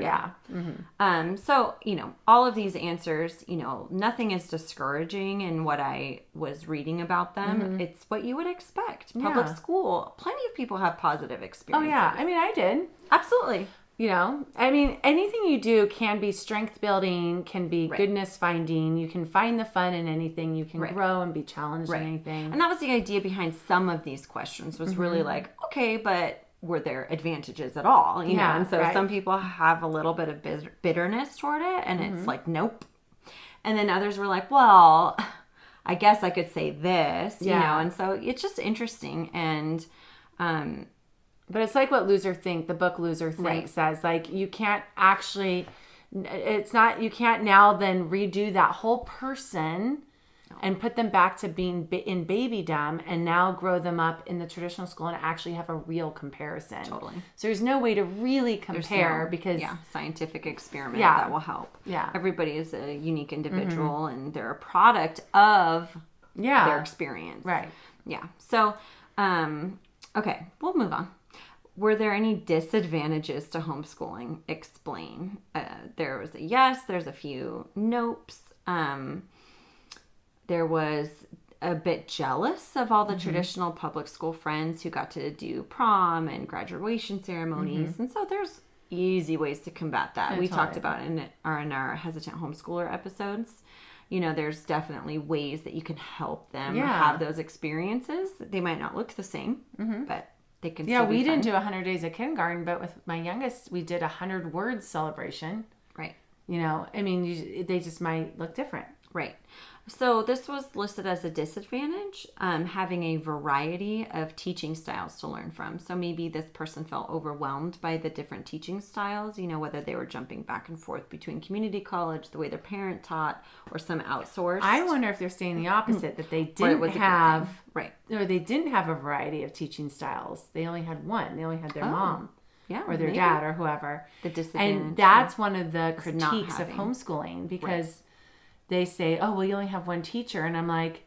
So, you know, all of these answers, you know, nothing is discouraging in what I was reading about them. It's what you would expect. Public school, plenty of people have positive experiences. Oh, yeah. I mean, I did. Absolutely. You know, I mean, anything you do can be strength building, can be goodness finding. You can find the fun in anything. You can grow and be challenged in anything. And that was the idea behind some of these questions, was really like, okay, but were there advantages at all? You know, and so some people have a little bit of bitterness toward it, and it's like, nope. And then others were like, well, I guess I could say this, you know, and so it's just interesting. And, but it's like what the book Loser Think says, like, you can't actually, you can't now then redo that whole person and put them back to being in babydom and now grow them up in the traditional school and actually have a real comparison. Totally. So there's no way to really compare because... scientific experiment that will help. Yeah. Everybody is a unique individual and they're a product of their experience. Right. Yeah. So, okay, we'll move on. Were there any disadvantages to homeschooling? Explain. There was a yes, there's a few nopes. There was a bit jealous of all the traditional public school friends who got to do prom and graduation ceremonies. And so there's easy ways to combat that. We talked about in our Hesitant Homeschooler episodes. You know, there's definitely ways that you can help them have those experiences. They might not look the same, but they can still be we fun. didn't do 100 days of kindergarten, but with my youngest, we did 100 words celebration. Right. You know, I mean, they just might look different. Right. So this was listed as a disadvantage, having a variety of teaching styles to learn from. So maybe this person felt overwhelmed by the different teaching styles, you know, whether they were jumping back and forth between community college, the way their parent taught, or some outsourced. I wonder if they're saying the opposite, that they didn't have, or they didn't have a variety of teaching styles. They only had one. They only had their mom. Yeah, or their dad or whoever. The disadvantage. And that's one of the critiques of homeschooling because they say, oh, well, you only have one teacher. And I'm like,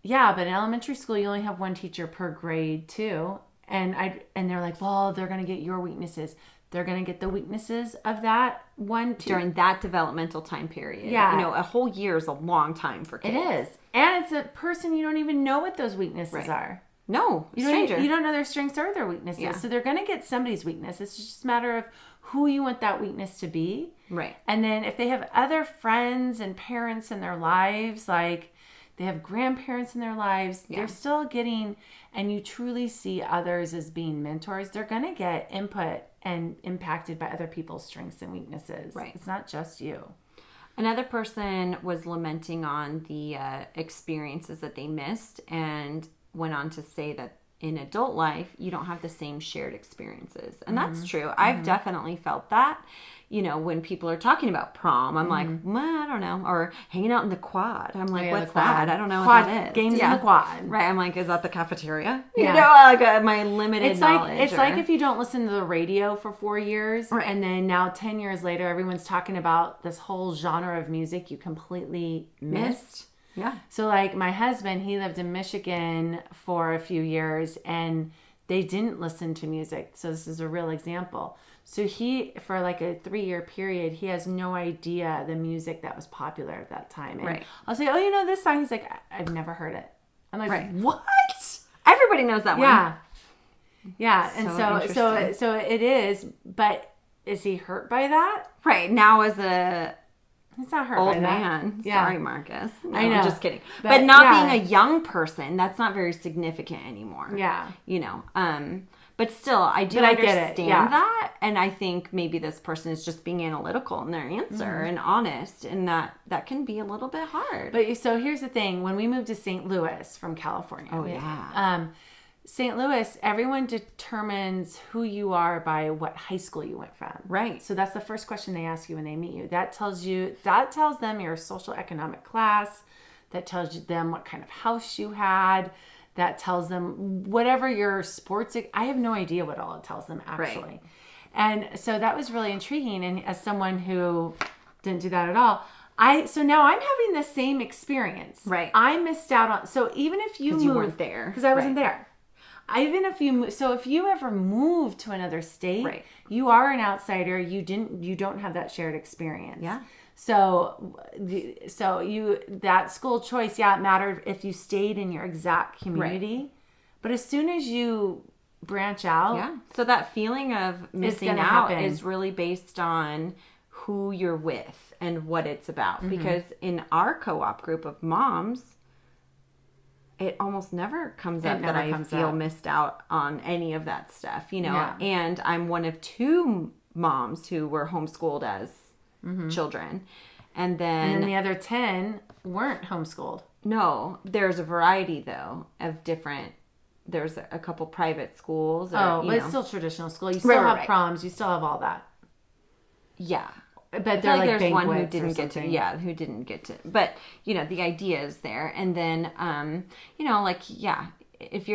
yeah, but in elementary school, you only have one teacher per grade too. And they're like, well, they're going to get your weaknesses. They're going to get the weaknesses of that one during that developmental time period. Yeah. You know, a whole year is a long time for kids. It is. And it's a person you don't even know what those weaknesses are. No, you don't know their strengths or their weaknesses. Yeah. So they're going to get somebody's weakness. It's just a matter of who you want that weakness to be. Right. And then if they have other friends and parents in their lives, like they have grandparents in their lives, they're still getting, and you truly see others as being mentors, they're going to get input and impacted by other people's strengths and weaknesses. Right. It's not just you. Another person was lamenting on the experiences that they missed and went on to say that in adult life, you don't have the same shared experiences. And that's true. I've definitely felt that. You know, when people are talking about prom, I'm like, well, I don't know. Or hanging out in the quad. I'm like, what's that? I don't know what that is. Games in the quad. Right. I'm like, is that the cafeteria? You know, like my limited knowledge. It's like if you don't listen to the radio for 4 years, and then now 10 years later, everyone's talking about this whole genre of music you completely missed. Yeah. So like my husband, he lived in Michigan for a few years and they didn't listen to music. So this is a real example. So he, for like a 3-year period, he has no idea the music that was popular at that time. And I'll say, oh, you know this song? He's like, I've never heard it. I'm like, what? Everybody knows that one. Yeah. And so it is, but is he hurt by that? Right. Now as a... He's not hurt old by man. That. Yeah. Sorry, Marcus. No, I know. I'm just kidding. But not being a young person, that's not very significant anymore. Yeah. You know. But still, I do understand that. And I think maybe this person is just being analytical in their answer and honest. And that can be a little bit hard. But so here's the thing. When we moved to St. Louis from California. Oh, yeah. St. Louis, everyone determines who you are by what high school you went from. Right. So that's the first question they ask you when they meet you. That tells them your social economic class. that tells them what kind of house you had, that tells them whatever your sports. I have no idea what all it tells them actually. Right. And so that was really intriguing. And as someone who didn't do that at all, so now I'm having the same experience. Right. I missed out on, so even if you moved, you weren't there. Because I wasn't there. Even if if you ever moved to another state, right. you are an outsider. You don't have that shared experience. Yeah. So that school choice, it mattered if you stayed in your exact community. Right. But as soon as you branch out. Yeah. So that feeling of missing out is really based on who you're with and what it's about. Mm-hmm. Because in our co-op group of moms, it almost never comes up that I feel missed out on any of that stuff, Yeah. And I'm one of 2 moms who were homeschooled as children. And then the other 10 weren't homeschooled. No, there's a variety though of different. There's a couple private schools. But it's still traditional school. You still have proms. You still have all that. Yeah. But they're like there's one who didn't get to. But, the idea is there. And then, if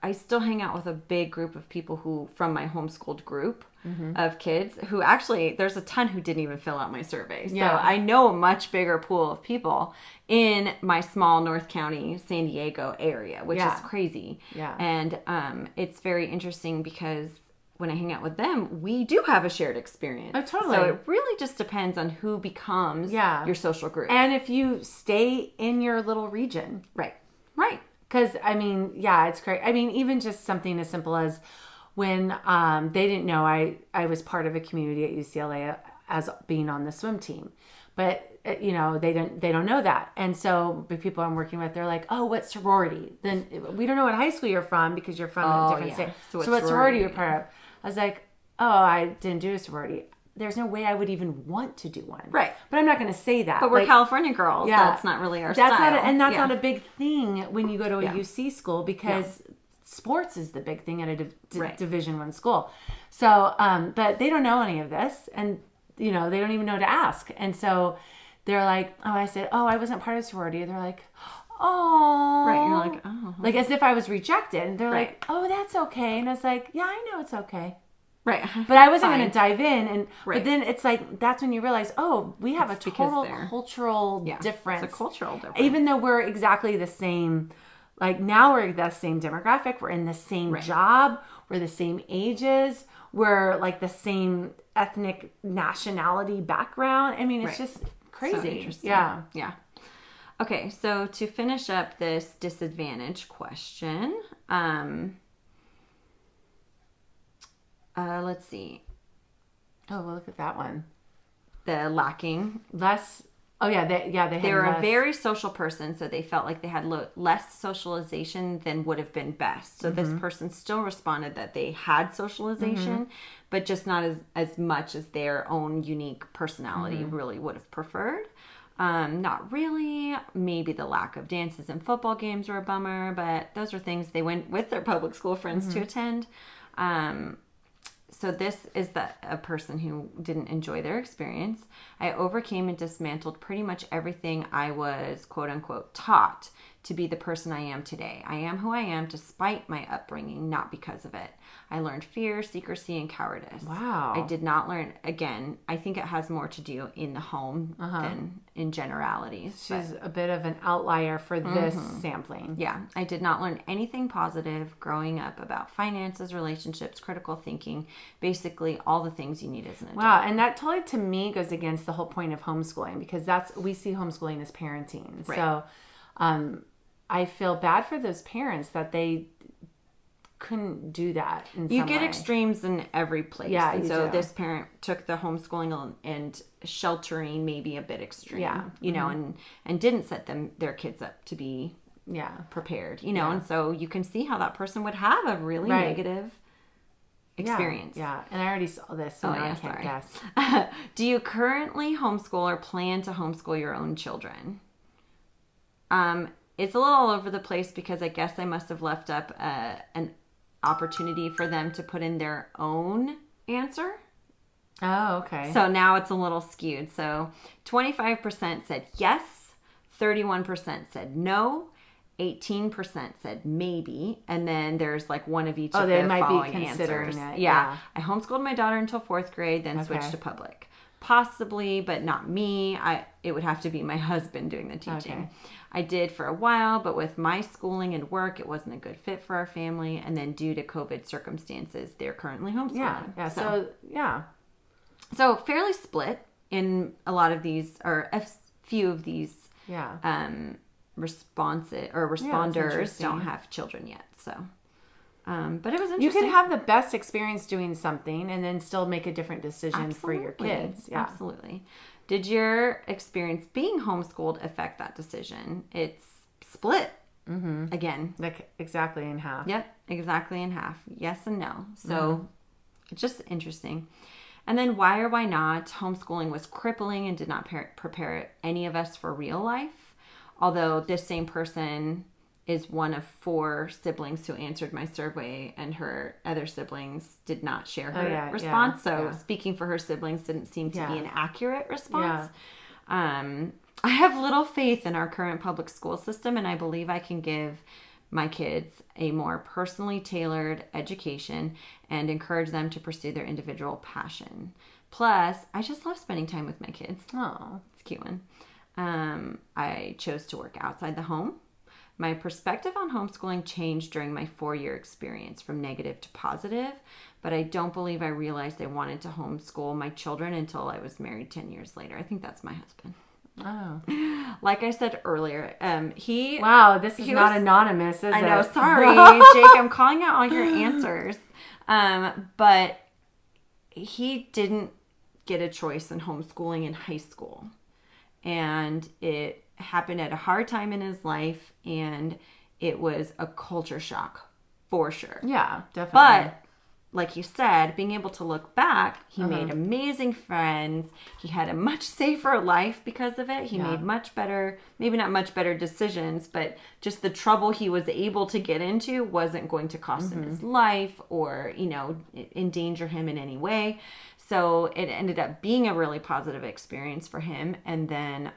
I still hang out with a big group of people who, from my homeschooled group of kids, who actually, there's a ton who didn't even fill out my survey. So I know a much bigger pool of people in my small North County, San Diego area, which is crazy. Yeah. And it's very interesting because when I hang out with them, we do have a shared experience. Oh, totally. So it really just depends on who becomes your social group. And if you stay in your little region. Right. Because, it's great. Even just something as simple as when they didn't know I was part of a community at UCLA as being on the swim team. But, they don't know that. And so the people I'm working with, they're like, oh, what sorority? Then we don't know what high school you're from because you're from a different state. So what sorority you're part of? I was like, oh, I didn't do a sorority. There's no way I would even want to do one. Right. But I'm not going to say that. But we're California girls. Yeah. That's not really our style. That's not a big thing when you go to a UC school because sports is the big thing at a Division I school. So, but they don't know any of this. And, they don't even know to ask. And so they're like, oh, I said, oh, I wasn't part of sorority. They're like, oh. Right. You're like, oh. Like as if I was rejected. And they're like, oh, that's okay. And I was like, yeah, I know it's okay. Right. But I wasn't going to dive in. But then it's like, that's when you realize, oh, we have a total cultural difference. It's a cultural difference. Even though we're exactly the same, like now we're the same demographic. We're in the same job. We're the same ages. We're like the same ethnic nationality background. It's just crazy. So interesting. Yeah. Yeah. Okay. So to finish up this disadvantage question, let's see. Oh, well, look at that one. The lacking less. Oh yeah, they were a very social person, so they felt like they had less socialization than would have been best. So this person still responded that they had socialization, but just not as much as their own unique personality really would have preferred. Not really. Maybe the lack of dances and football games were a bummer, but those are things they went with their public school friends to attend. So this is a person who didn't enjoy their experience. I overcame and dismantled pretty much everything I was, quote unquote, taught to be the person I am today. I am who I am despite my upbringing, not because of it. I learned fear, secrecy, and cowardice. Wow. I did not learn, again, I think it has more to do in the home than in generalities. She's a bit of an outlier for this sampling. Yeah. I did not learn anything positive growing up about finances, relationships, critical thinking, basically all the things you need as an adult. Wow. And that totally, to me, goes against the whole point of homeschooling because we see homeschooling as parenting. Right. So I feel bad for those parents that they couldn't do that in some You get way. extremes in every place. Yeah, and so this parent took the homeschooling and sheltering maybe a bit extreme. Yeah. And didn't set their kids up to be prepared. And so you can see how that person would have a really negative experience. Yeah. And I already saw this, so now I can't guess. Do you currently homeschool or plan to homeschool your own children? It's a little all over the place because I guess I must have left up an opportunity for them to put in their own answer. Oh, okay. So now it's a little skewed. So 25% said yes, 31% said no. 18% said maybe, and then there's like one of each of the following answers. Yeah. I homeschooled my daughter until 4th grade, then switched to public. Possibly, but not me. It would have to be my husband doing the teaching. Okay. I did for a while, but with my schooling and work, it wasn't a good fit for our family. And then due to COVID circumstances, they're currently homeschooling. So fairly split in a lot of these, or a few of these. Responders don't have children yet. So, but it was interesting. You can have the best experience doing something and then still make a different decision for your kids. Yeah. Absolutely. Did your experience being homeschooled affect that decision? It's split again. Like exactly in half. Yep, exactly in half. Yes and no. So it's just interesting. And then why or why not homeschooling was crippling and did not prepare any of us for real life. Although this same person is one of 4 siblings who answered my survey, and her other siblings did not share her response. Speaking for her siblings didn't seem to be an accurate response. I have little faith in our current public school system, and I believe I can give my kids a more personally tailored education and encourage them to pursue their individual passion. Plus, I just love spending time with my kids. Oh, it's a cute one. I chose to work outside the home. My perspective on homeschooling changed during my 4-year experience from negative to positive, but I don't believe I realized I wanted to homeschool my children until I was married 10 years later. I think that's my husband. Oh. Like I said earlier, this is not anonymous, is it? I know, sorry, Jake, I'm calling out all your answers. But he didn't get a choice in homeschooling in high school. And it happened at a hard time in his life, and it was a culture shock for sure. Yeah, definitely. But like you said, being able to look back, he made amazing friends. He had a much safer life because of it. He made much better, maybe not much better decisions, but just the trouble he was able to get into wasn't going to cost him his life or, endanger him in any way. So it ended up being a really positive experience for him. And then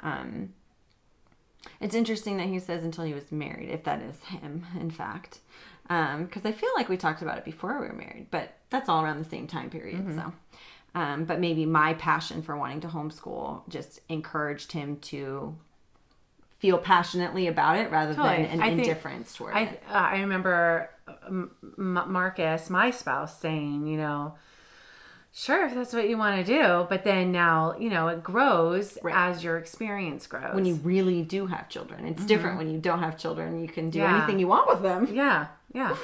it's interesting that he says until he was married, if that is him, in fact. Because I feel like we talked about it before we were married, but that's all around the same time period. So, but maybe my passion for wanting to homeschool just encouraged him to feel passionately about it rather than an indifference toward it. I remember Marcus, my spouse, saying, sure, if that's what you want to do. But then now, it grows as your experience grows. When you really do have children. It's different when you don't have children. You can do anything you want with them. Yeah, yeah.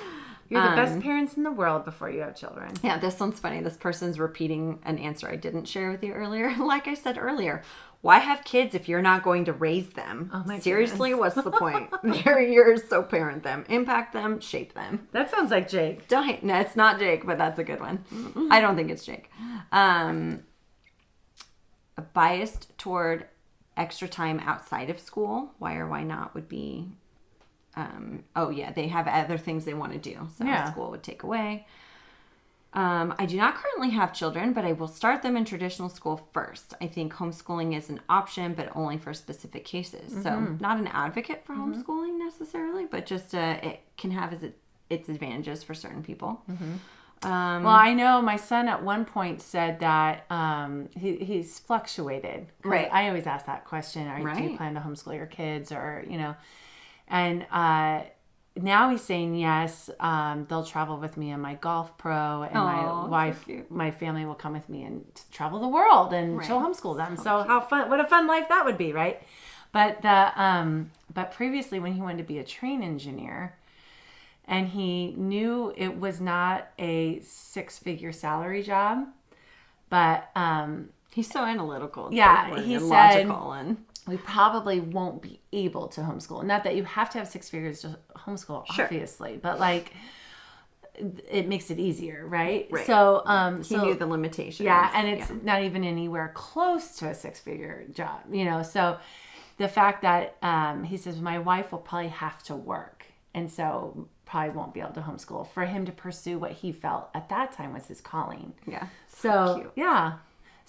You're the best parents in the world before you have children. Yeah, this one's funny. This person's repeating an answer I didn't share with you earlier. Like I said earlier, why have kids if you're not going to raise them? Oh my Seriously, what's the point? They're yours, so parent them. Impact them, shape them. That sounds like Jake. No, it's not Jake, but that's a good one. I don't think it's Jake. Biased toward extra time outside of school. Why or why not would be... they have other things they want to do. So school would take away. I do not currently have children, but I will start them in traditional school first. I think homeschooling is an option, but only for specific cases. So not an advocate for homeschooling necessarily, but just it can have its advantages for certain people. Well, I know my son at one point said that he's fluctuated. Right. I always ask that question. Do you plan to homeschool your kids or, and now he's saying yes. They'll travel with me in my golf pro, and my wife, my family will come with me and travel the world, and she'll homeschool them. So how fun! What a fun life that would be, right? But but previously when he wanted to be a train engineer, and he knew it was not a 6-figure salary job, but he's so analytical. Yeah, he said. We probably won't be able to homeschool. Not that you have to have 6 figures to homeschool, obviously, but it makes it easier, right? So, he knew the limitations. Yeah, and it's not even anywhere close to a 6-figure job, So, the fact that he says my wife will probably have to work, and so probably won't be able to homeschool for him to pursue what he felt at that time was his calling. Yeah. So cute. Yeah.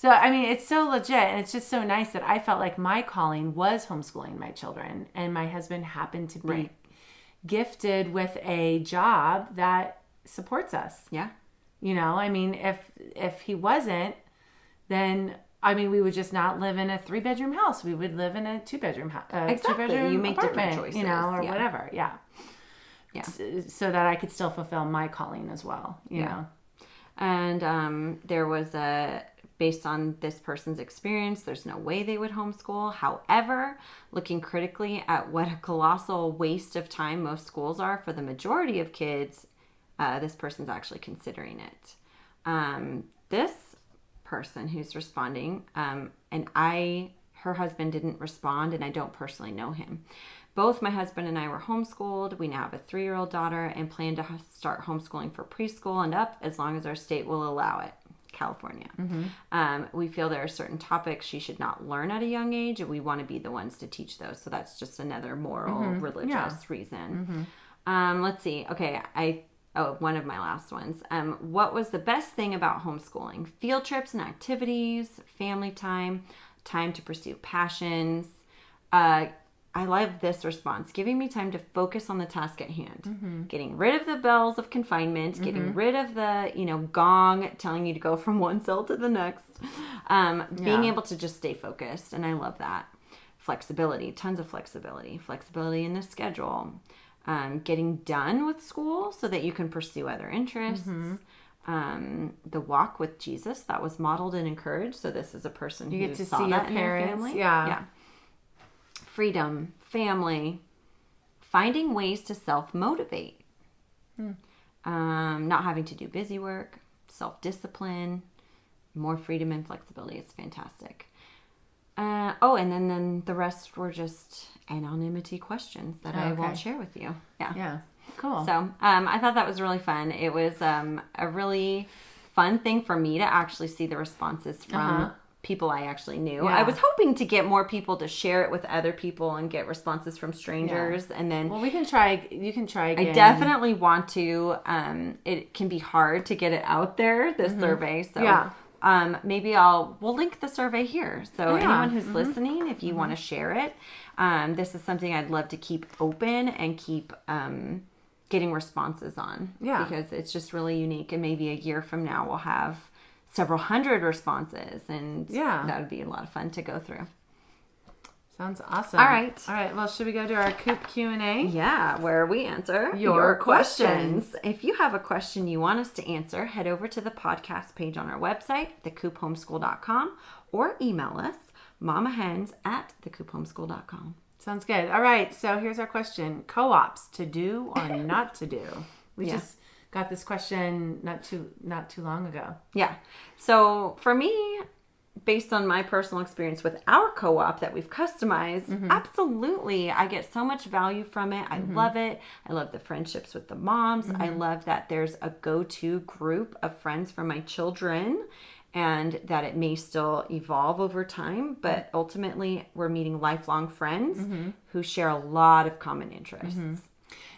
So, I mean, it's so legit, and it's just so nice that I felt like my calling was homeschooling my children, and my husband happened to be gifted with a job that supports us. Yeah. You know, I mean, if he wasn't, then, I mean, we would just not live in a 3-bedroom house. We would live in a 2-bedroom house. Exactly. 2-bedroom You make apartment, different choices. you know, or whatever. Yeah. Yeah. So that I could still fulfill my calling as well, you know. And there was based on this person's experience, there's no way they would homeschool. However, looking critically at what a colossal waste of time most schools are for the majority of kids, this person's actually considering it. This person who's responding, her husband didn't respond, and I don't personally know him. Both my husband and I were homeschooled. We now have a 3-year-old daughter and plan to start homeschooling for preschool and up as long as our state will allow it. California. We feel there are certain topics she should not learn at a young age, and we want to be the ones to teach those. So that's just another moral, religious reason. Let's see. Okay, one of my last ones. What was the best thing about homeschooling? Field trips and activities, family time to pursue passions. I love this response. Giving me time to focus on the task at hand. Getting rid of the bells of confinement. Getting rid of the, gong telling you to go from one cell to the next. Being able to just stay focused. And I love that. Flexibility. Tons of flexibility. Flexibility in the schedule. Getting done with school so that you can pursue other interests. The walk with Jesus. That was modeled and encouraged. So this is a person who saw that in their family. Yeah. Freedom, family, finding ways to self-motivate, not having to do busy work, self-discipline, more freedom and flexibility. It's fantastic. And then the rest were just anonymity questions that I won't share with you. Yeah. Cool. So I thought that was really fun. It was a really fun thing for me to actually see the responses from people I actually knew. I was hoping to get more people to share it with other people and get responses from strangers. And then you can try again. I definitely want to. It can be hard to get it out there, this survey. So maybe we'll link the survey here. So anyone who's listening, if you want to share it, this is something I'd love to keep open and keep getting responses on. Yeah. Because it's just really unique. And maybe a year from now we'll have several hundred responses, and that would be a lot of fun to go through. Sounds awesome. All right. Well, should we go to our Coop Q A? Yeah, where we answer your questions. If you have a question you want us to answer, head over to the podcast page on our website, thecoophomeschool.com, or email us, mamahens@thecoophomeschool.com. Sounds good. All right. So here's our question: co-ops, to do or not to do? We just got this question not too long ago. Yeah. So for me, based on my personal experience with our co-op that we've customized, absolutely, I get so much value from it. I love it. I love the friendships with the moms. I love that there's a go-to group of friends for my children, and that it may still evolve over time, but ultimately we're meeting lifelong friends who share a lot of common interests.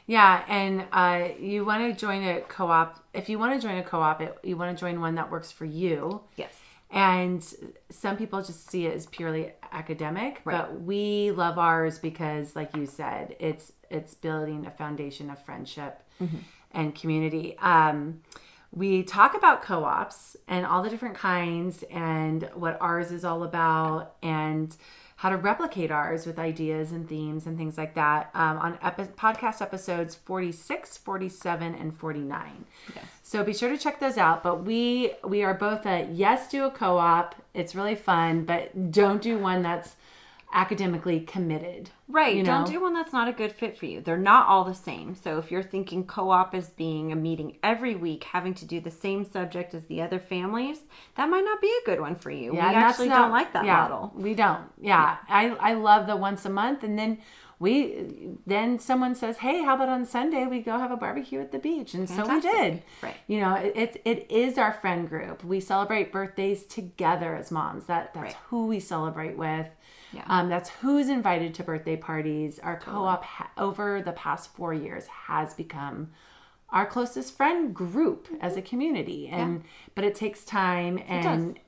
Yeah, and you want to join a co-op. If you want to join a co-op, you want to join one that works for you. Yes. And some people just see it as purely academic, but we love ours because, like you said, it's building a foundation of friendship and community. We talk about co-ops and all the different kinds and what ours is all about and how to replicate ours with ideas and themes and things like that on podcast episodes 46, 47, and 49. Yes. So be sure to check those out. But we are both do a co-op. It's really fun, but don't do one that's academically committed. Right. You know? Don't do one that's not a good fit for you. They're not all the same. So if you're thinking co-op as being a meeting every week, having to do the same subject as the other families, that might not be a good one for you. Yeah, we actually don't like that model. We don't. Yeah. I love the once a month, and then someone says, hey, how about on Sunday we go have a barbecue at the beach? And Fantastic. So we did. Right. You know, it is our friend group. We celebrate birthdays together as moms. That's who we celebrate with. Yeah. That's who's invited to birthday parties. Our co-op over the past 4 years has become our closest friend group as a community. But it takes time and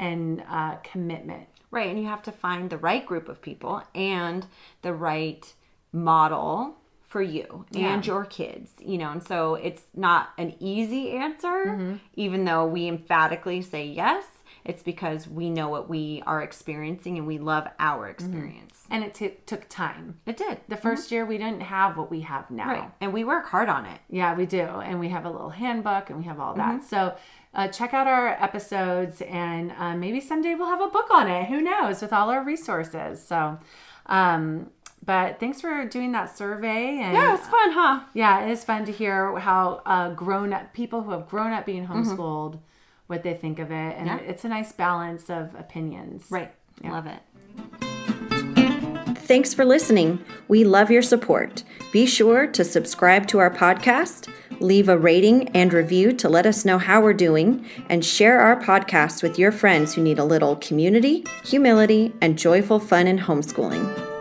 commitment. Right. And you have to find the right group of people and the right model for you and your kids, and so it's not an easy answer, even though we emphatically say yes. It's because we know what we are experiencing and we love our experience. And it took time. It did. The first year we didn't have what we have now. Right. And we work hard on it. Yeah, we do. And we have a little handbook and we have all that. So check out our episodes and maybe someday we'll have a book on it. Who knows, with all our resources. So, but thanks for doing that survey. And, yeah, it's fun, huh? Yeah, it is fun to hear how people who have grown up being homeschooled, what they think of it. And it's a nice balance of opinions. Right. Yeah. Love it. Thanks for listening. We love your support. Be sure to subscribe to our podcast, leave a rating and review to let us know how we're doing, and share our podcast with your friends who need a little community, humility, and joyful fun in homeschooling.